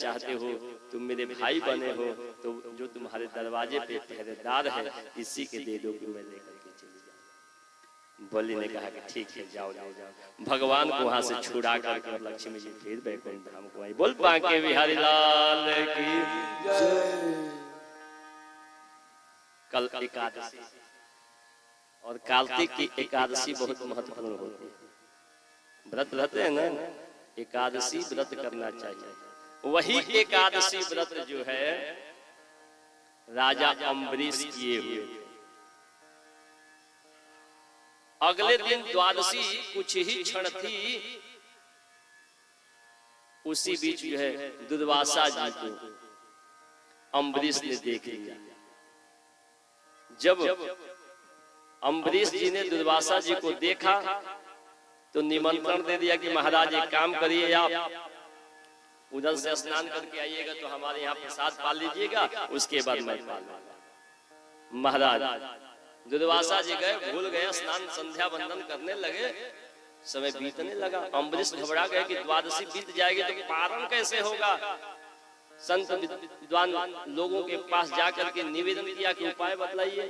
चाहते हो, तुम मेरे भाई बने हो, तो जो तुम्हारे दरवाजे पे पहरेदार है इसी के दे दो कि मैं लेकर के चली जाऊं। बलि ने कहा कि ठीक है, जाओ ले जाओ। भगवान को वहां से छुड़ा करके और लक्ष्मी जी फिर बैकुंठ धाम को आई। बोल बांके बिहारी लाल की जय। कल एकादशी और कार्तिक की एकादशी बहुत महत्वपूर्ण होती है। व्रत रहते हैं ना, एकादशी व्रत करना चाहिए। वही एकादशी व्रत जो है राजा अम्बरीश किए हुए। अगले दिन द्वादशी कुछ ही क्षण थी, उसी बीच जो है दुर्वासा जी को अम्बरीश ने देख लिया। जब अम्बरीश जी ने दुर्वासा जी को देखा तो निमंत्रण दे दिया कि महाराज एक काम करिए, आप उधर से स्नान करके आइएगा तो हमारे यहाँ प्रसाद पा लीजिएगा, उसके बाद मैं पा लूंगा। महाराज दुर्वासा जी गए, भूल गए, स्नान संध्या वंदन करने लगे, समय बीतने लगा। अम्बरीश घबरा गए कि द्वादशी बीत जाएगी तो पारण कैसे होगा। संत विद्वान लोगों के पास जाकर के निवेदन किया कि उपाय बतलाइए।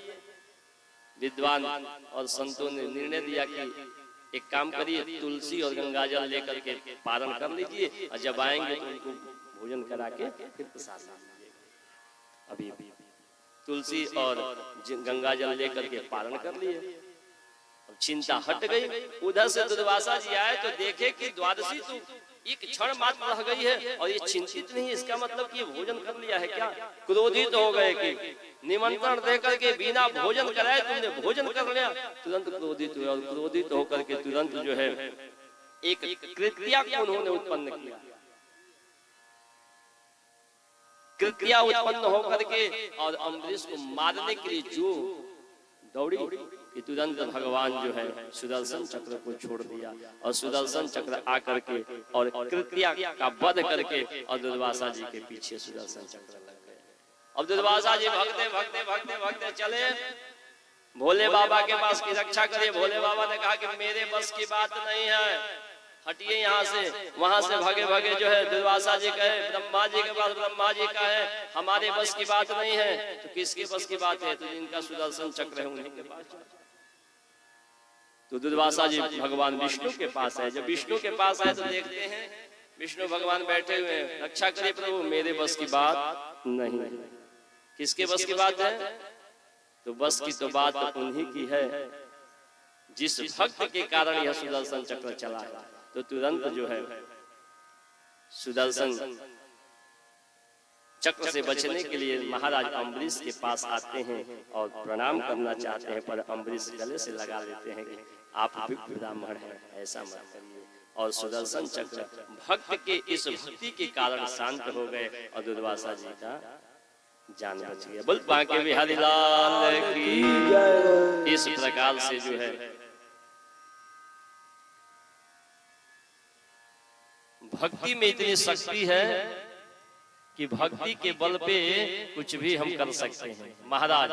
विद्वान और संतों ने निर्णय दिया कि एक काम करिए, तुलसी और गंगाजल लेकर के पारण कर लीजिए और जब आएंगे तो उनको भोजन करा के फिर प्रसाद लीजिएगा। अभी तुलसी और गंगाजल लेकर के पारण कर लिए, अब चिंता हट गई। उधर से दुर्वासा जी आए तो देखे कि द्वादशी तो एक क्षण मात्र रह गई है और ये चिंतित नहीं। इसका मतलब कि भोजन कर लिया है क्या? क्रोधित हो गए कि निमंत्रण देकर के बिना भोजन कराए तुमने भोजन कर लिया। तुरंत क्रोधित हुए और क्रोधित होकर के तुरंत जो है एक कृत्या को उन्होंने उत्पन्न किया। कृत्या उत्पन्न होकर के और अम्बरीश को मारने के लिए जो दौड़ी कि तुरंत भगवान जो है सुदर्शन चक्र को छोड़ दिया और सुदर्शन चक्र आकर के और कृत्या का वध करके और दुर्वासा जी के पीछे सुदर्शन चक्र लग गए। अब दुर्वासा जी भगते भगते भगते भगते चले भोले बाबा के पास की रक्षा करिए। भोले बाबा ने कहा कि मेरे बस की बात नहीं है, हटिए यहाँ से। वहां से भागे भागे जो है दुर्वासा जी कहे ब्रह्मा जी के पास, ब्रह्मा जी का है हमारे बस की बात नहीं है। तो किसके बस की बात है? तो जिनका सुदर्शन चक्र है उन्हीं के पास। तो दुर्वासा जी भगवान विष्णु के पास है। जब विष्णु के पास आए तो देखते हैं विष्णु भगवान बैठे हुए हैं। रक्षा करिए प्रभु, मेरे बस की बात नहीं। किसके बस की बात है? तो बस की तो बात उन्हीं की है जिस भक्त के कारण यह सुदर्शन चक्र चला है। तो तुरंत जो है सुदर्शन चक्र से बचने के लिए महाराज अम्बरीश के पास आते हैं और प्रणाम करना चाहते हैं, पर अम्बरीश गले से लगा लेते हैं कि आप ब्राह्मण हैं, ऐसा मत करिए। और सुदर्शन चक्र भक्त के इस भक्ति के कारण शांत हो गए और दुर्वासा जी का जान बच गया। बोल बांके बिहारी लाल की जय। इस प्रकार से जो है भक्ति में इतनी शक्ति है कि भक्ति के बल पे कुछ भी हम कर सकते हैं। महाराज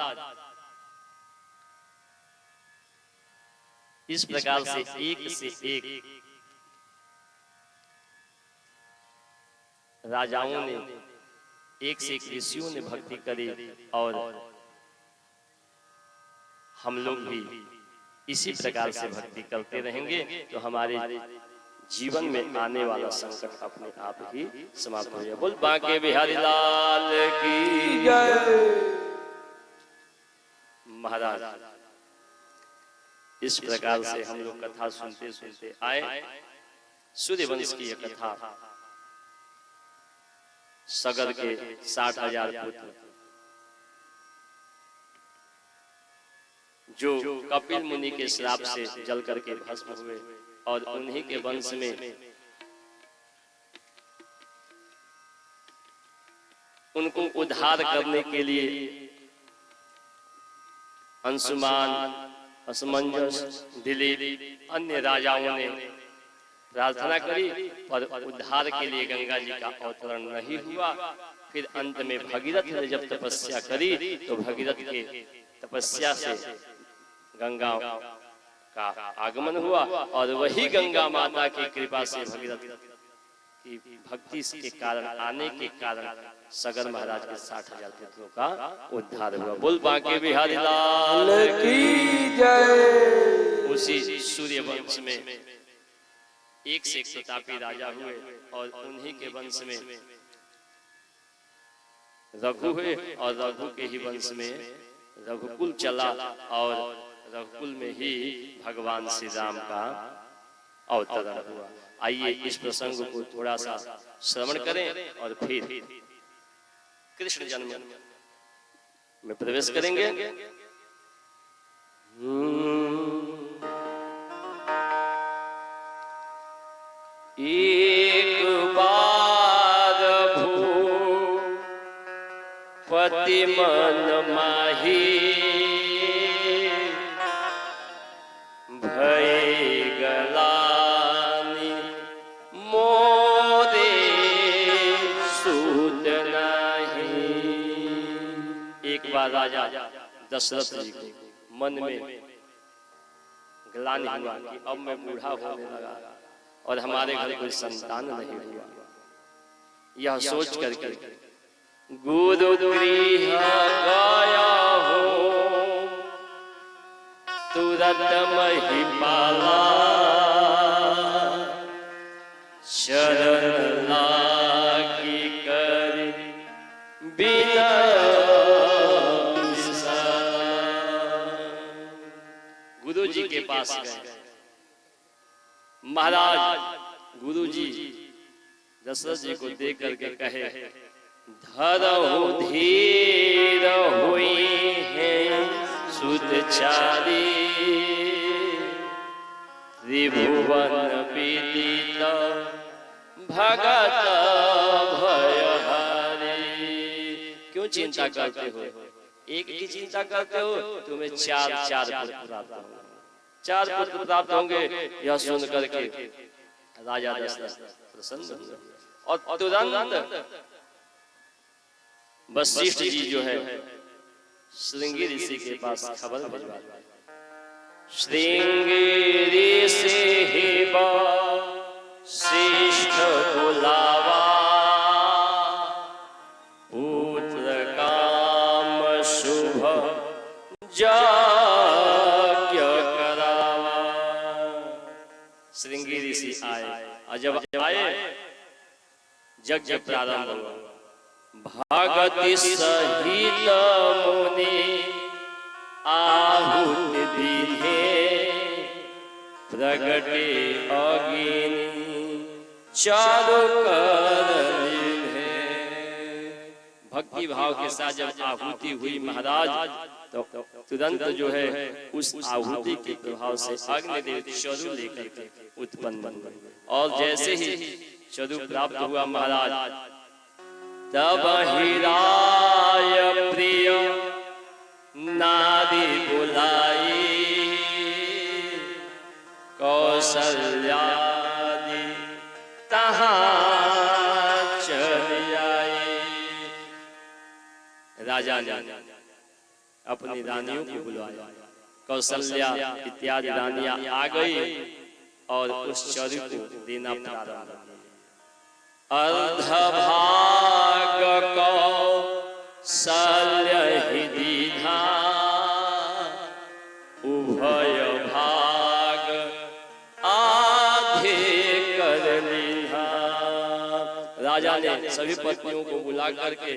इस प्रकार से एक राजाओं ने, एक से एक ऋषियों ने भक्ति करी और हम लोग भी इसी प्रकार से भक्ति करते रहेंगे तो हमारे जीवन में आने वाला संकट अपने आप ही समाप्त हो जाए। बोल बांके बिहारी लाल की जय। महाराज इस प्रकार से हम लोग कथा सुनते सुनते आए। सूर्यवंश की यह कथा सगर के 60,000 पुत्र जो कपिल मुनि के श्राप से जल करके भस्म हुए और उन्हीं के वंश में उनको उद्धार करने के लिए अंशुमान, असमंजस, दिलीप अन्य राजाओं ने प्रार्थना करी, पर उद्धार के लिए गंगा जी का अवतरण नहीं हुआ। फिर अंत में भगीरथ ने जब तपस्या करी तो भगीरथ के तपस्या से गंगा का आगमन हुआ और वही गंगा माता की कृपा से भगीरथ कि भक्ति के कारण आने के कारण सगर महाराज के 60,000 पुत्रों का उद्धार हुआ। बोल बांके बिहारी लाल की जय। उसी सूर्य वंश में एक से एक प्रतापी राजा हुए और उन्हीं के वंश में रघु हुए और रघु के ही वंश में रघुकुल चला और रघुकुल में ही भगवान श्री राम का अवतरण हुआ। आइए इस प्रसंग को थोड़ा सा श्रवण करें और फिर कृष्ण जन्म में प्रवेश करेंगे। एक बार भूपति मन माही भय गलानी मोरे सूत नहीं। एक बार राजा दशरथ जी को मन में ग्लानि हुआ कि अब मैं बूढ़ा होने लगा और हमारे घर कोई संतान नहीं हुआ। यह सोच करके गुरु गृह गया हो तुरंत महिपाला शरण लागी कर विनय। गुरु जी के पास गए। महाराज गुरु जी दशरथ जी को देख करके कहे धरहु धीर हुई है सुधचारी त्रिभुवन विदित भगत भयहारी। क्यों चिंता करते हो? एक की चिंता करते हो, तुम्हें चार पुत्र प्राप्त होंगे। 4 पुत्र प्राप्त होंगे। यह सुन करके राजा दशरथ प्रसन्न हुए और तुरंत वशिष्ठ जी जो है श्रृंगी ऋषि के पास खबर भिजवा। श्रृंगी ऋषि श्रेष्ठ बुलावा पुत्र काम शुभ यज्ञ करावा। श्रृंगी ऋषि आए और जब आए यज्ञ प्रारंभ हुआ। भगति सहित मुनि आहुति दीने प्रगटे अग्नि चारु कर लीने। भक्ति भाव के साथ जब आहुति हुई महाराज तो तुरंत जो है उस आहुति के प्रभाव से अग्निदेव चरु लेकर के उत्पन्न बन गए। और जैसे ही चरु प्राप्त हुआ महाराज तब हिराय प्रिय नारी बुलाई कौशल्यादि तहां चली आई। राजा ने अपनी रानियों को बुलाया। कौशल्या इत्यादि रानियां आ गई और उस चरु को देना प्रारंभ किया। अर्धभाग कौशल्य ही दीधा उभय भाग आधे कर लीधा। राजा ने सभी पत्नियों को बुला करके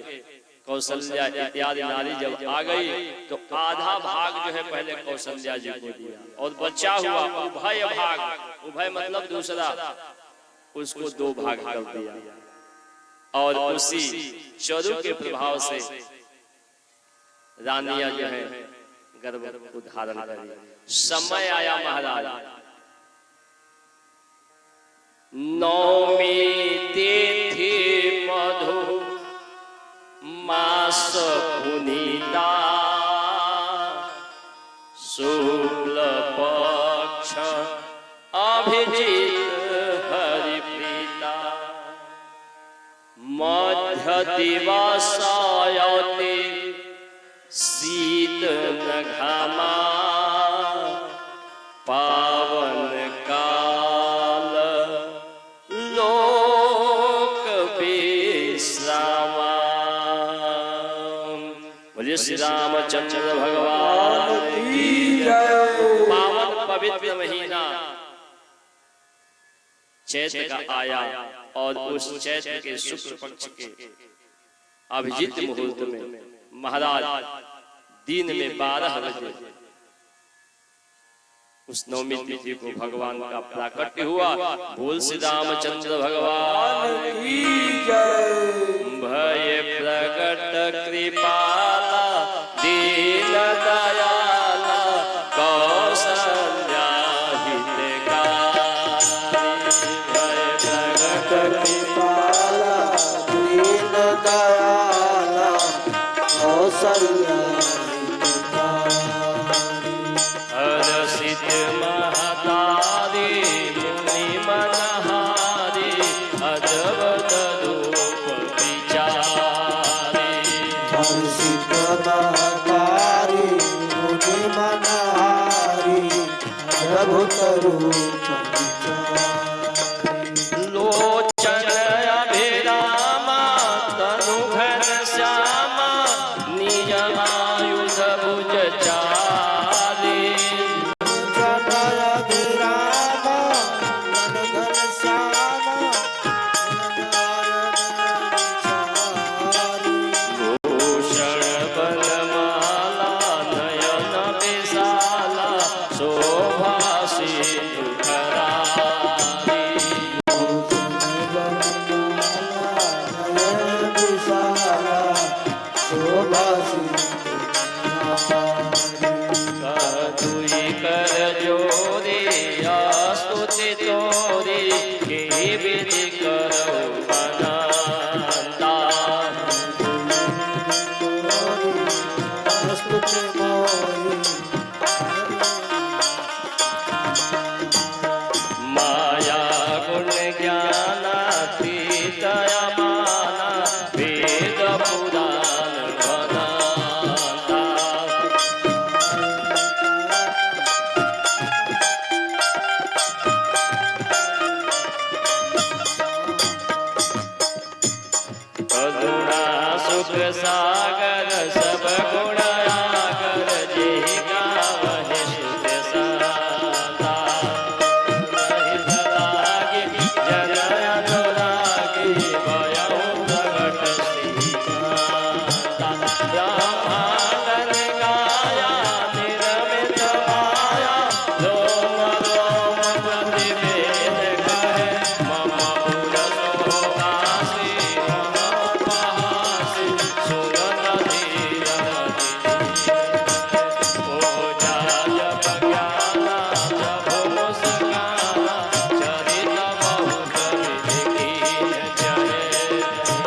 कौशल्या इत्यादि नारी जब आ गई तो आधा भाग जो है पहले कौशल्या जी को दिया और बचा हुआ उभय भाग, उभय मतलब दूसरा, उसको 2 भाग कर दिया। और उसी चरु के प्रभाव से रानियां जो है गर्भ को धारण करी। समय आया महाराज नौमी तिथि मधु मास पुनीता शुक्ल पक्ष अभिजीत हरिप्रीता मध्य दिवसायते शीत घामा पावन काल लो बोले श्री रामचंद्र भगवान की जय। पावन पवित्र महीना चैत्र का आया और उस चैत्र के शुक्ल पक्ष के अभिजीत मुहूर्त में महाराज दिन में 12 बजे उस नवमी तिथि को भगवान का प्राकट्य हुआ। बोल श्री रामचंद्र भगवान की जय। भय प्रकट कृपाला दीन दयाला कौशल्या हितकारी। भय प्रकट कृपाला दीन दयाला कौशल्या हरसित महतारी मुनि मनहारी अद्भुत रूप विचारी। हर्षित महतारी मुनि मनहारी अद्भुत रूप विचारी। लोचन अभिरामा तनु घन श्यामा निज आयुध भुज चारी। भूषण बनमाला नयन विशाला शोभा सिंधु करारी। दुई कर जोरी स्तुति तोरी के विधि करो अनंता। माया गुण ज्ञान तीत माना वेद पुराण बनाता। करुणा सुख सागर सब गुण आगर जे गावहि सुख साता। हित लागी जन अनुरागी भयउ प्रगट श्री माता। ब्रह्मांड गाया निरमित माया लोम लोम प्रतिवेद कहे मम पुर शोभासी मम उपहासी सुरत धीर पूजा जप ज्ञाना प्रभु मुस्काना चरित बहुत विधि चले।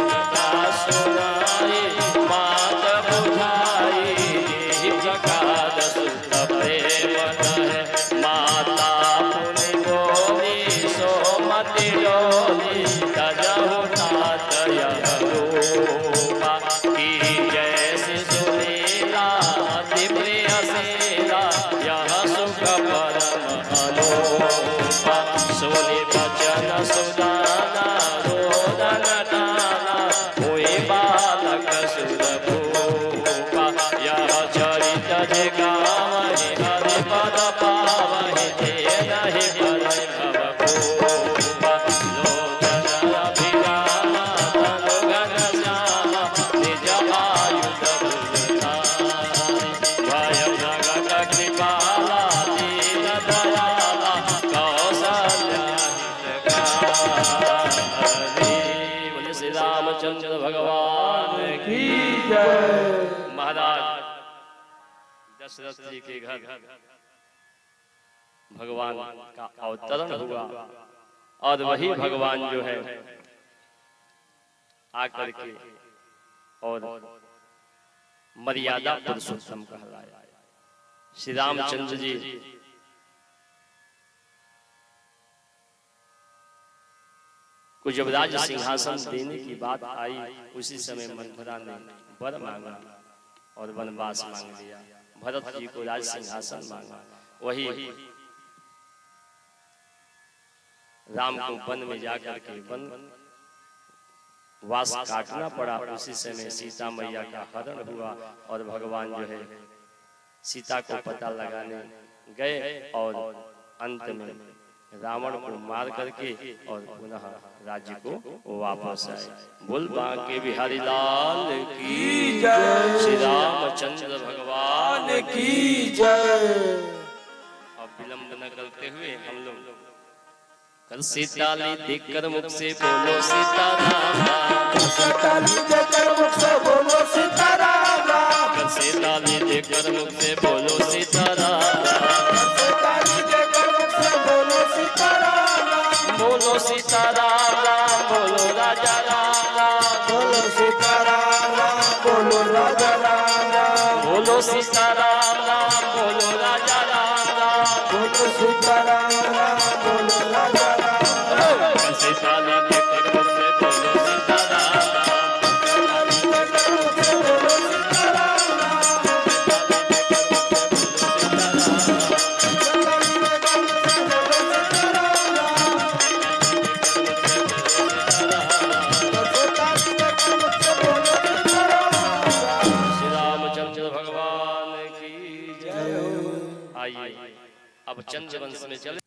कथा सुनाई मात बुझाई जेहि प्रकार सुत प्रेम कहे। माता पुनि बोली सोमति डोली तजहु तात यह रूपा। की जैसी सुनीला अति प्रिय शीला यह सुख परम अनूपा। सुनि बचन सुदाना रोदन दाना हुई बालक सुर भूपा। यह चरित जे गावहि हरि पद पावहि ते नहि परहि भवभूपा। लोचन अभिरामा तनु घन श्यामा निज आयुध भुज धारी। भय प्रगट कृपाला दीन दयाला कौशल्या हितकारी। बोले श्री रामचंद्र भगवान की जय। महाराज दशरथ जी के घर भगवान का अवतरण हुआ और वही भगवान जो है आकर के और मर्यादा पुरुषोत्तम कहलाया। श्री रामचंद्र जी को जब राज सिंहासन देने की बात आई उसी समय मंथरा ने वर मांगा और वनवास मांग लिया। भरत जी को राज सिंहासन मांगा। वही राम को वन में जाकर के वन वास काटना पड़ा। उसी समय सीता मैया का हरण हुआ और भगवान जो है सीता को पता लगाने गए और अंत में रावण को मार करके और पुनः राज्य को वापस आए। बोल बांके बिहारी लाल की जय, श्री रामचंद्र भगवान की जय। अब विलंब न करते हुए हम लोग कर सीताली देखकर मुख से बोलो सीताराम, सीताली देखकर मुख से बोलो सीताराम, कर सीताली देखकर मुख से बोलो सीताराम, सीताली देखकर मुख से बोलो सीताराम, बोलो सीताराम बोलो राजा राम, बोलो सीताराम बोलो राजा राम, बोलो सीताराम बोलो राजा राम, बोलो सीताराम बोलो राजा राम, कर सीताली देखकर मुख से बोलो सीताराम, अब चंद्रवंश में चले।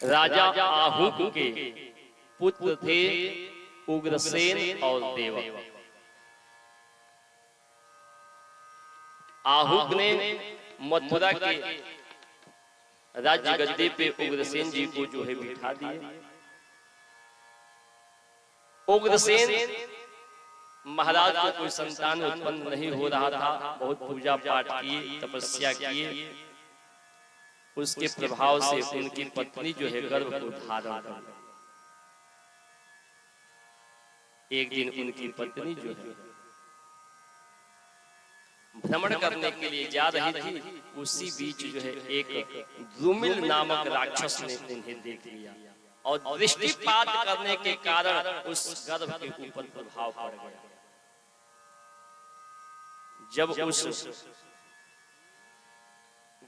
राजा आहुक के पुत्र थे उग्रसेन और देवक। आहुक ने मथुरा के राज्य गद्दी पे उग्रसेन जी को जो है बिठा दिए। उग्रसेन महाराज को कोई संतान उत्पन्न नहीं हो रहा था, बहुत पूजा पाठ किए, तपस्या किए, उसके प्रभाव से उनकी पत्नी जो है गर्भ को धारण कर ली। एक दिन उनकी पत्नी जो है भ्रमण करने के लिए जा रही थी, उसी बीच जो है एक द्रुमिल नामक राक्षस ने उन्हें देख लिया और दृष्टिपात करने के कारण उस गर्भ के ऊपर प्रभाव पड़ गया। जब उस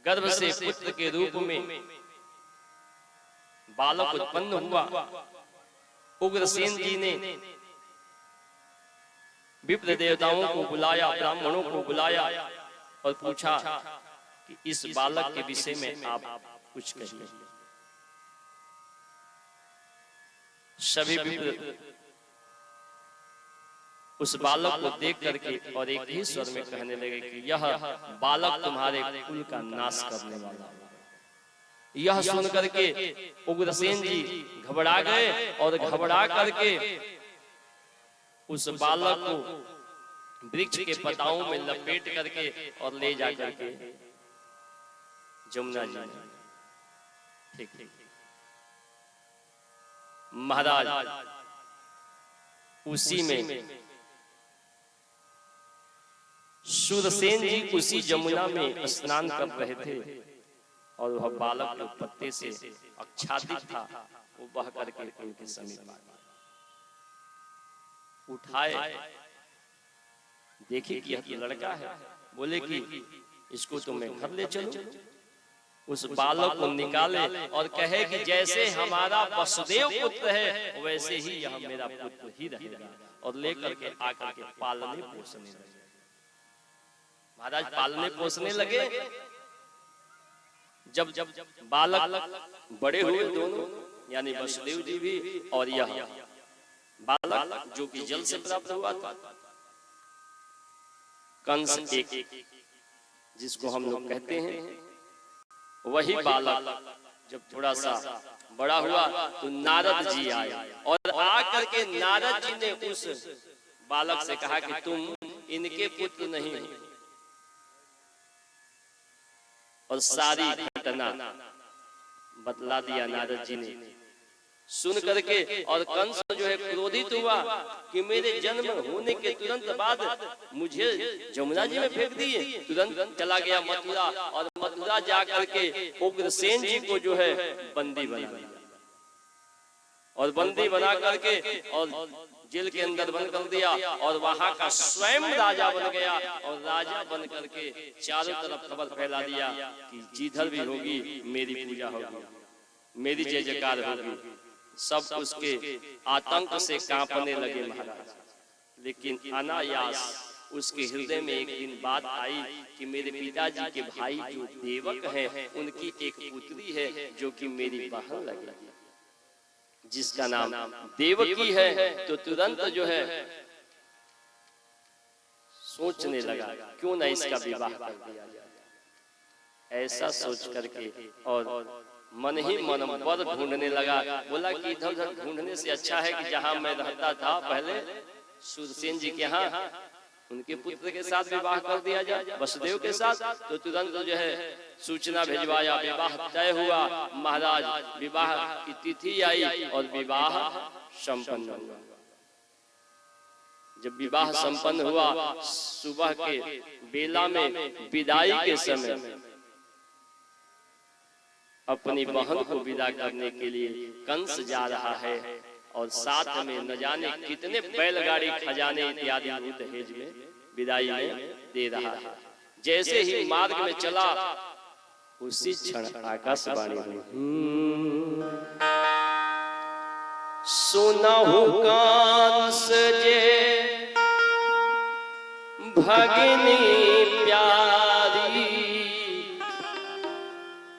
गर्भ से पुत्र के रूप में बालक उत्पन्न हुआ, उग्रसेन जी ने विप्र देवताओं को बुलाया, ब्राह्मणों को बुलाया और पूछा कि इस बालक के विषय में आप कुछ कहिए। सभी विप्र उस बालक को देख करके और एक ही स्वर में कहने लगे कि यह बालक तुम्हारे कुल का नाश करने वाला है। यह सुन करके उग्रसेन जी घबरा गए और घबरा करके उस बालक को वृक्ष के पताओं में लपेट करके और ले जा करके जमुना जी ठीक ठीक महाराज उसी में शूरसेन जी उसी जमुना में स्नान कर रहे थे और वह बालक जो पत्ते से आच्छादित था वो बह करके उनके समीप आ गया। उठाए, देखे कि यह लड़का है, बोले कि इसको तो मैं घर ले चलूं। उस बालक को निकाले और कहे कि जैसे हमारा वसुदेव पुत्र है वैसे ही यह मेरा पुत्र ही रहेगा, और लेकर के आकर के पालने पोसने लगे। महाराज पालने पोसने लगे। जब जब बालक बड़े हुए दोनों, यानी वसुदेव जी भी और यह बालक जो कि जल से प्राप्त हुआ था, कंस एक जिसको हम लोग कहते हैं, वही बालक जब थोड़ा सा बड़ा हुआ तो नारद जी आए और आकर के नारद जी ने उस बालक से कहा कि तुम इनके पुत्र नहीं हो, और सारी घटना बतला दिया नारद जी ने। सुन करके और कंस जो है क्रोधित हुआ कि मेरे जन्म होने के तुरंत बाद मुझे जमुना जी में फेंक दिए। तुरंत चला गया मथुरा और मथुरा जाकर के उग्रसेन जी को जो है बंदी बना दिया, और बंदी बना करके और जेल के अंदर बंद कर दिया और वहां का स्वयं राजा बन गया और राजा बन करके चारों तरफ खबर फैला दिया कि जिधर भी होगी मेरी पूजा होगी, मेरी जय जयकार होगी। सब उसके आतंक से कांपने लगे महाराज। लेकिन अनायास उसके हृदय में एक दिन बात आई कि मेरे पिताजी के भाई जो देवक हैं उनकी एक पुत्री है जो कि मेरी बहन लगेगी, जिसका नाम देवकी है। तो तुरंत जो है सोचने लगा क्यों ना इसका विवाह कर दिया जाए। ऐसा सोच करके और मन ही मन वर ढूंढने लगा। बोला कि इधर उधर ढूंढने से अच्छा है कि जहां मैं रहता था पहले सूरसेन जी के यहाँ उनके पुत्र के साथ विवाह कर दिया जाए, वसुदेव के साथ। तो तुरंत जो है सूचना भिजवाया, विवाह तय हुआ। महाराज विवाह की तिथि आई और विवाह संपन्न हुआ। जब विवाह संपन्न हुआ, सुबह के बेला में विदाई के समय अपनी बहन को विदा करने के लिए कंस जा रहा है और साथ में न जाने कितने बैलगाड़ी खजाने इत्यादि दहेज में विदाई में दे रहा है। जैसे ही मार्ग में चला उसी क्षण आकाशवाणी हुई, सुनहु कंस जे भगिनी प्यारी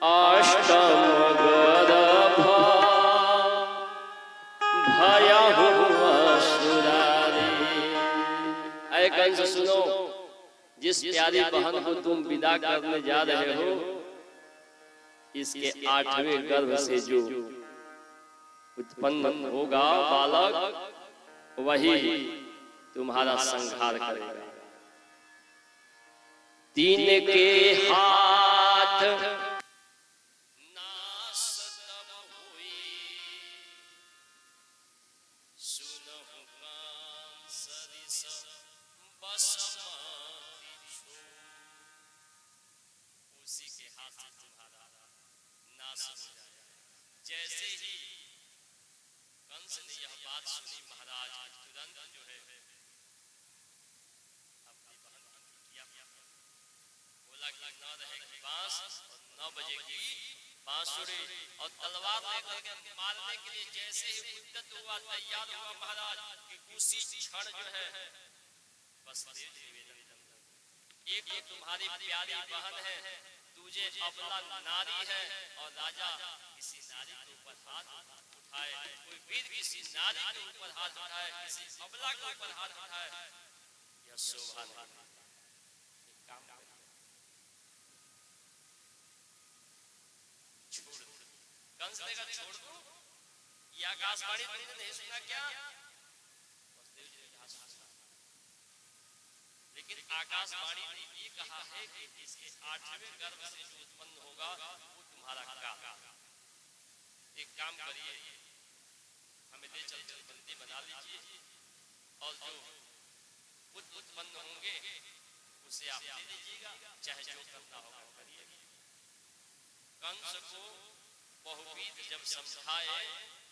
अष्टम गर्भ भयहु असुरारी। ऐ कंस सुनो, जिस प्यारी बहन को तुम विदा करने जा रहे हो इसके 8वें गर्भ से जो उत्पन्न होगा बालक वही तुम्हारा संहार करेगा। 3 के हाथ नास तब हुई, सुनहु कंस सरिस बसमति छो। उसी के हाथ से तुम्हारा नाश हो जाएगा। जैसे ही कंस ने यह बात सुनी महाराज तुरंत जो है अपनी बहन की किया, बोला कि न रहेगी बांस और 9 बजेगी बांसुरी, और तलवार लेकर के मारने के लिए जैसे ही उद्यत हुआ, तैयार हुआ महाराज कि उसी क्षण जो है बस एक तो तुम्हारी प्यारी बहन है, तुझे अबला नारी है और राजा किसी नारी के ऊपर हाथ उठाए, कोई वीर किसी नारी के ऊपर हाथ उठाए, किसी अबला के ऊपर हाथ उठाए, यह शोभा नहीं। कंस ने कहा छोड़ दो, ये आकाशवाणी तुमने नहीं सुना क्या? वसुदेव जी ने कहा सुना, लेकिन आकाशवाणी ने ये कहा है कि इसके 8वें गर्भ से जो उत्पन्न होगा वो तुम्हारा काम। एक काम करिए, हमें ले चलकर बंदी बना लीजिए और जो पुत्र उत्पन्न होंगे उसे आप ले लीजिएगा, चाहे जो करना होगा करिए। कंस को बहुविध जब समझाए,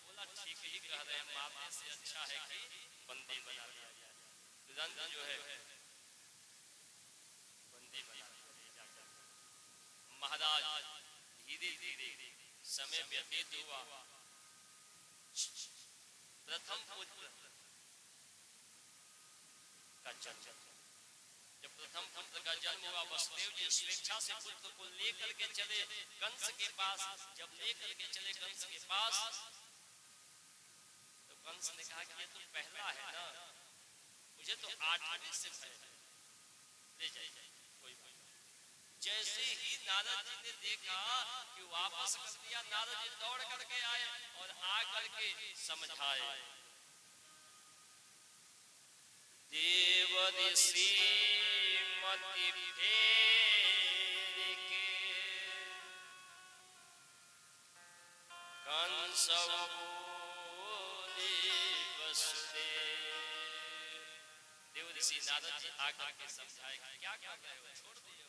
बोला ठीक ही कह रहे हैं, मारने से अच्छा है कि बंदी बना लिया जाए। तुरंत जो है बंदी बना लिया जाए। महाराज धीरे धीरे समय व्यतीत हुआ। प्रथम पुत्र का जन्म, जब प्रथम पुत्र का जन्म हुआ, वसुदेव जी स्वेच्छा से पुत्र को लेकर के चले कंस के पास। जब लेकर के चले कंस के पास तो कंस ने कहा कि ये तो पहला है ना, मुझे तो 8वें से भय है, ले जाइए कोई बात। जैसे ही नारद जी ने देखा कि वापस कर दिया, नारद जी दौड़ करके आए और आ करके समझाए। देव ऋषि मति फेर के कंस बोले वसुदेव। देव ऋषि नारद जी आकर के समझाए क्या कर रहे हो, छोड़ दिए।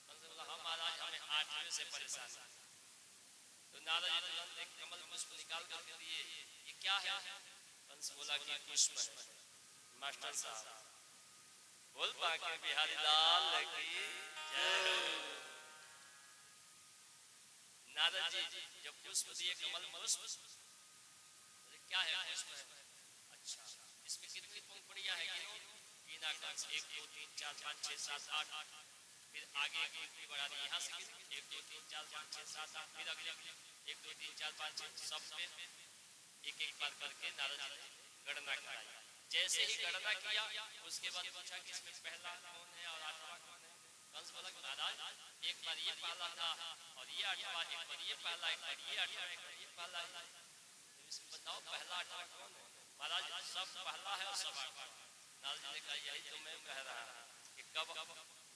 कंस बोला हाँ महाराज, हमें 8वें से परेशान है। तो नारद जी तुरंत एक कमल पुष्प निकाल करके दिए, ये क्या है? कंस कंस बोला कि पुष्प है। मास्टर साहब बोल बांके बिहारी लाल की जय हो। नारद जी जब पुष्प दिए कमल पुष्प, क्या है पुष्प है? अच्छा, इसमें कितनी पंखुड़ियां हैं? गिना 1 2 3 4 5 6 7 8, फिर आगे एक पंखुड़ी बढ़ा दी, यहाँ से 1 2 3 4 5 6 7 8, फिर अगले 1 2 3 4 5 6, सब में एक एक बार करके नारद जी ने गणना कराई। जैसे ही गणना किया उसके बाद पूछा कि इसमें पहला कौन है और 8वां कौन है? कंस बोला महाराज एक बार ये पहला था और ये 8वां, एक बार ये पहला, एक बार ये 8वां, एक बार ये पहला है, इसमें बताओ पहला 8वां कौन है? महाराज सब पहला है और सब 8वां। नारद जी ने कहा यही तो मैं कह रहा हूं कि कब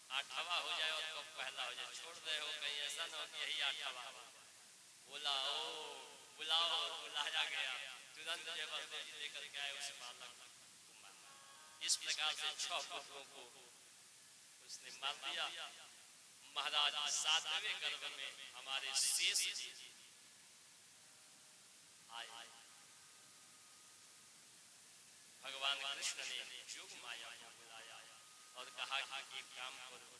8वां हो जाए और कब पहला हो जाए, छोड़ रहे हो कहीं ऐसा ना हो कि यही 8वां। बोला ओ बुलाओ, बुलाया गया, तुरंत जबरदस्ती लेकर के आए उस बालक को। इस प्रकार से 6 पुत्रों को उसने मार दिया। महाराज 7वें गर्भ में हमारे शेष जी आए। भगवान कृष्ण ने जोग माया को बुलाया और कहा कि एक काम करो,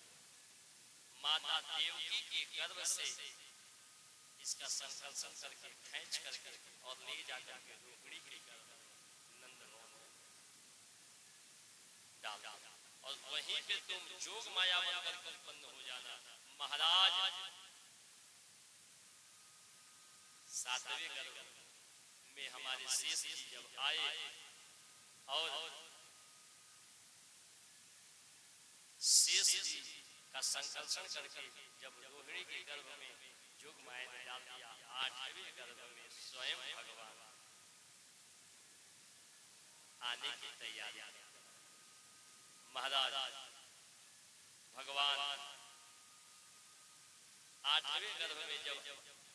माता देवकी के गर्भ से इसका संकल्प करके खींच करके और ले जाकर के रोहिणी के गर्भ में नंदनवन डाल और वहीं पे तुम जोग माया बनकर उत्पन्न हो जाना। महाराज 7वें गर्भ में हमारे शेष जी जब आए और शेष जी का संकल्प करके जब रोहिणी के गर्भ में जोग माया ने डाल दिया, 8वें गर्भ में स्वयं भगवान आने की तैयारी। महाराज भगवान 8वें गर्भ में जब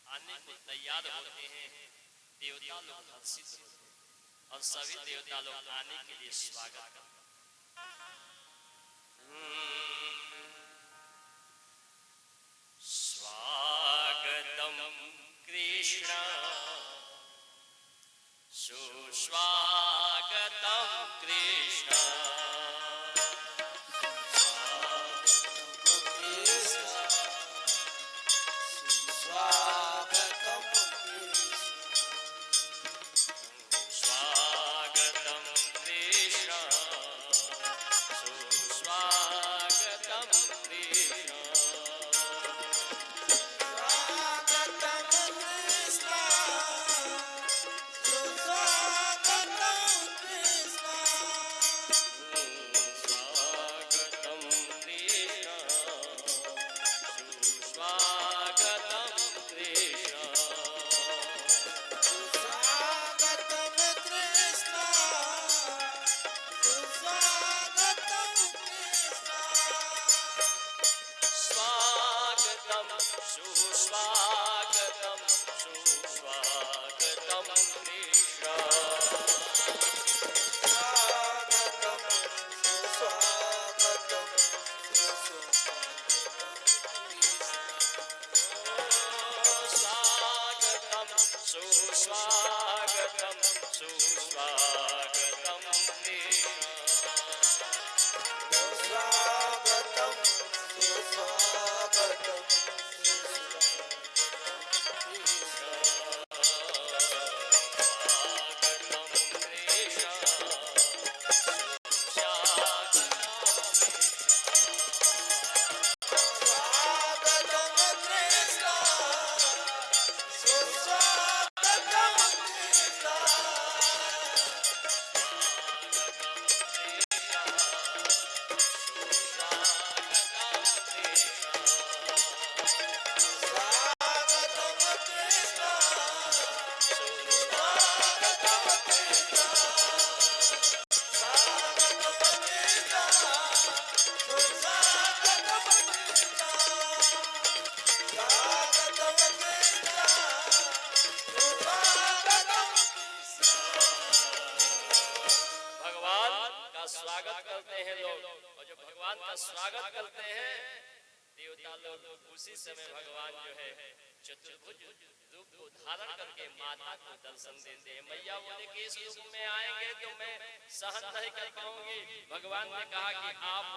आने को तैयार होते हैं, देवता लोग हर्षित होते हैं और सभी देवता लोग आने के लिए स्वागत करते हैं। स्वागतम कृष्ण सुस्वागतम कृष्ण स्वागत करते हैं देवता लोग। उसी समय भगवान जो है चतुर्भुज रूप को धारण करके माता को दर्शन देते हैं। मैया बोले कि इस रूप में आएंगे तो मैं सहन नहीं कर पाऊंगी। भगवान ने कहा कि आप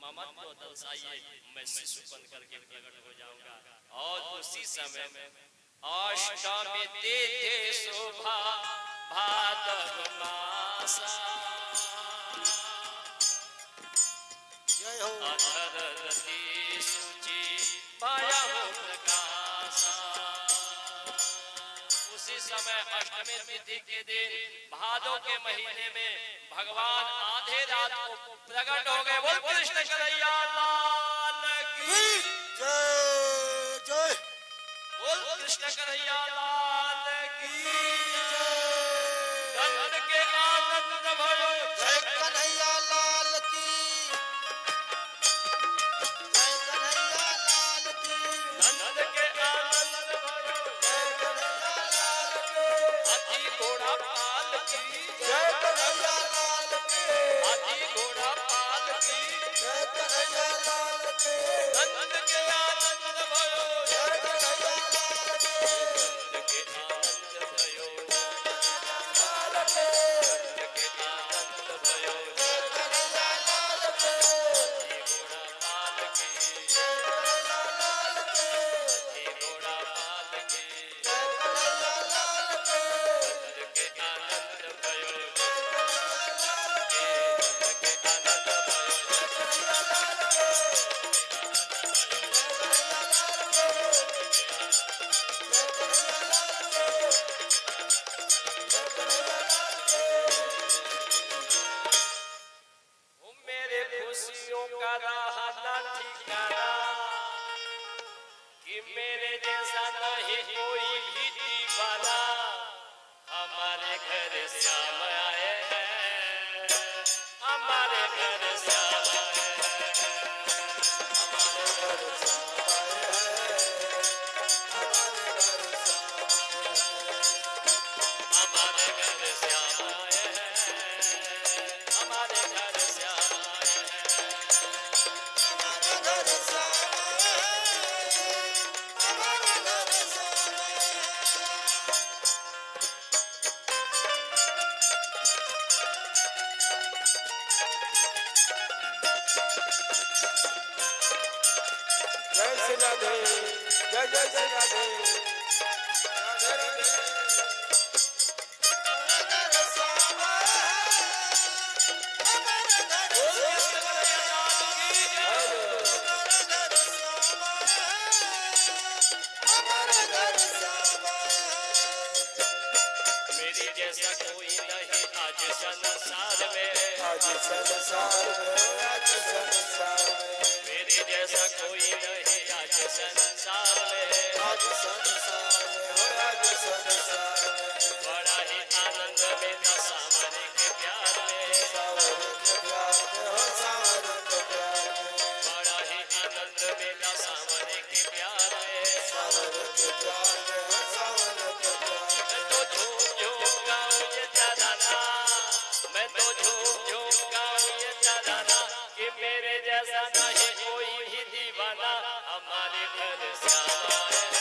ममत्व दर्शाइए, मैं शिशु बन करके प्रकट हो जाऊंगा। और उसी समय अष्टमी तिथि शोभा भाद्र मासा, जय हो अधरती सूची पाया हो प्रकाशा। उसी समय अष्टमी तिथि के दिन भादों के महीने में भगवान आधे रात को प्रकट हो गए। बोल कृष्ण कन्हैया लाल की जय जय बोल कृष्ण कन्हैया लाल की जय नंद के आनंद भयो जय कन्हैया लाल की जय कन्हैया लाल की नंद के आनंद भयो जय कन्हैया लाल की हाथी घोड़ा पाल की जय कन्हैया लाल की हाथी घोड़ा पाल की जय कन्हैया लाल की नंद के आनंद भयो जय कन्हैया लाल की नंद के आनंद भयो लाल की नंद के आनंद भयो जय कन्हैया लाल की हाथी घोड़ा पाल की जय कन्हैया लाल की हाथी घोड़ा पाल की जय कन्हैया लाल की नंद के आनंद भयो कन्हैया लाल की नंद के आनंद भयो कन्हैया लाल की कन्हैया लाल की जय कन्हैया लाल की जय कन्हैया लाल की मेरे खुशियों का रहना ठिकाना कि मेरे जैसा नहीं कोई भी दीवाना। हमारे घर श्याम आए हैं, हमारे घर श्याम आए हैं, हमारे घर श्याम आए हैं हमारे घर श्याम आए हैं, हमारे घर श्याम आए हैं, हमारे घर श्याम आए हैं। हमारे घर श्याम आए हैं जय श्री राधे जय जय श्री राधे राधे राधे हमारे घर श्याम आए हैं हमारे घर श्याम आए हैं हमारे घर श्याम आए हैं मेरी जैसा कोई नहीं आज संसार में, आज संसार में आज संसार में मेरे जैसा कोई नहीं आज संसार में। आज संसार में हो आज संसार में बड़ा ही आनंद मिला सावरे के प्यार में, सावर के प्यार में हो सावर के प्यार में बड़ा ही आनंद मिला सावरे के प्यार में। सावर के प्यार में हो सावर के प्यार मैं तो झूम झूम गाऊं ये तराना, मैं तो झूम झूम गाऊं ये तराना कि मेरे जैसा नहीं कोई भी दीवाना। हमारे घर श्याम आए